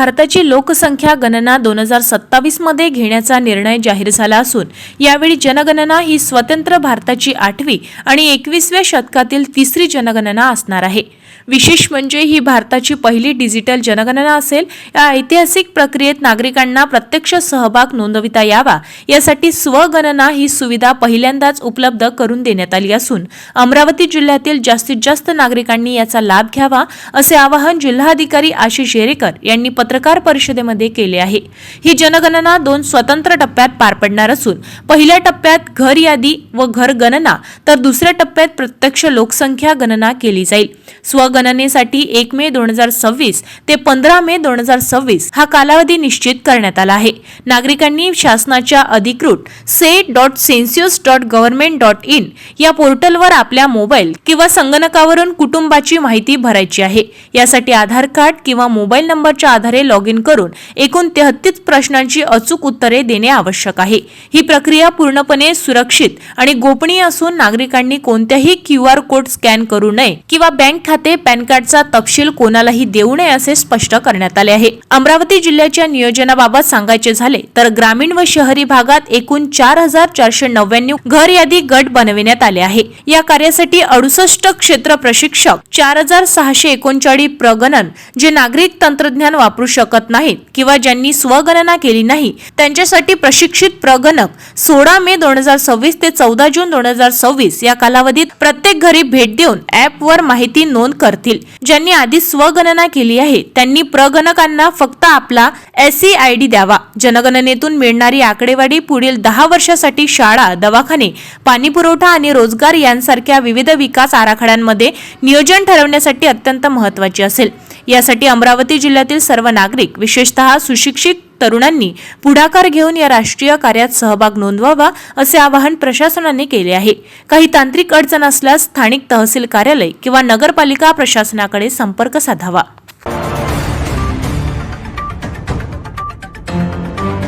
भारताची लोकसंख्या गणना 2027 मध्ये घेण्याचा निर्णय जाहीर झाला असून यावेळी जनगणना ही स्वतंत्र भारताची 8वी आणि 21व्या शतकातील 3री जनगणना असणार आहे। विशेष म्हणजे ही भारताची पहिली डिजिटल जनगणना असेल। या ऐतिहासिक प्रक्रियेत नागरिकांना प्रत्यक्ष सहभाग नोंदविता यावा यासाठी स्वगणना ही सुविधा पहिल्यांदाच उपलब्ध करून देण्यात आली असून अमरावती जिल्ह्यातील जास्तीत जास्त नागरिकांनी याचा लाभ घ्यावा असे आवाहन जिल्हाधिकारी आशिष येरेकर यांनी पत्रकार परिषदेमध्ये केले आहे। ही जनगणना 2 स्वतंत्र टप्प्यात पार पडणार असून पहिल्या टप्प्यात घर यादी व घर गणना तर दुसऱ्या टप्प्यात प्रत्यक्ष लोकसंख्या गणना केली जाईल। स्वगणनेसाठी 1 मे 2026 ते 15 मे 2026 हा कालावधी निश्चित करण्यात आला आहे। नागरिकांनी शासनाच्या अधिकृत se.census.government.in या पोर्टलवर आपल्या मोबाईल किंवा संगणकावरून कुटुंबाची माहिती भरायची आहे। यासाठी आधार कार्ड किंवा मोबाईल नंबरच्या आधारे लॉग इन करून एकूण 33 प्रश्नांची अचूक उत्तरे देणे आवश्यक आहे। ही प्रक्रिया पूर्णपणे सुरक्षित आणि गोपनीय असून नागरिकांनी कोणत्याही QR कोड स्कॅन करू नये किंवा बँक खाते पॅन कार्डचा तपशील कोणालाही देऊ नये असे स्पष्ट करण्यात आले आहे। अमरावती जिल्ह्याच्या नियोजनाबाबत सांगायचे झाले तर ग्रामीण व शहरी भागात एकूण 4499 घर यादी गट बनविण्यात आले आहे। या कार्यासाठी 68 क्षेत्र प्रशिक्षक, 4639 प्रगणन जे नागरिक तंत्रज्ञान वापरू शकत नाहीत किंवा ज्यांनी स्वगणना केली नाही त्यांच्यासाठी प्रशिक्षित प्रगणक 16 मे 2026 ते 14 जून 2026 या कालावधीत प्रत्येक घरी भेट देऊन ॲप वर माहिती नोंद करतील। ज्यांनी आधी स्वगणना केली आहे त्यांनी प्रगणकांना फक्त आपला SEID द्यावा। जनगणनेतून मिळणारी आकडेवारी पुढील 10 वर्षासाठी शाळा, दवाखाने, पाणीपुरवठा आणि रोजगार यांसारख्या विविध विकास आराखड्यांमध्ये नियोजन ठरवण्यासाठी अत्यंत महत्त्वाची असेल। यासाठी अमरावती जिल्ह्यातील सर्व नागरिक विशेषतः सुशिक्षित तरुणांनी पुढाकार घेऊन या राष्ट्रीय कार्यात सहभाग नोंदवावा असे आवाहन प्रशासनाने केले आहे। काही तांत्रिक अडचण असल्यास स्थानिक तहसील कार्यालय किंवा नगरपालिका प्रशासनाकडे संपर्क साधावा।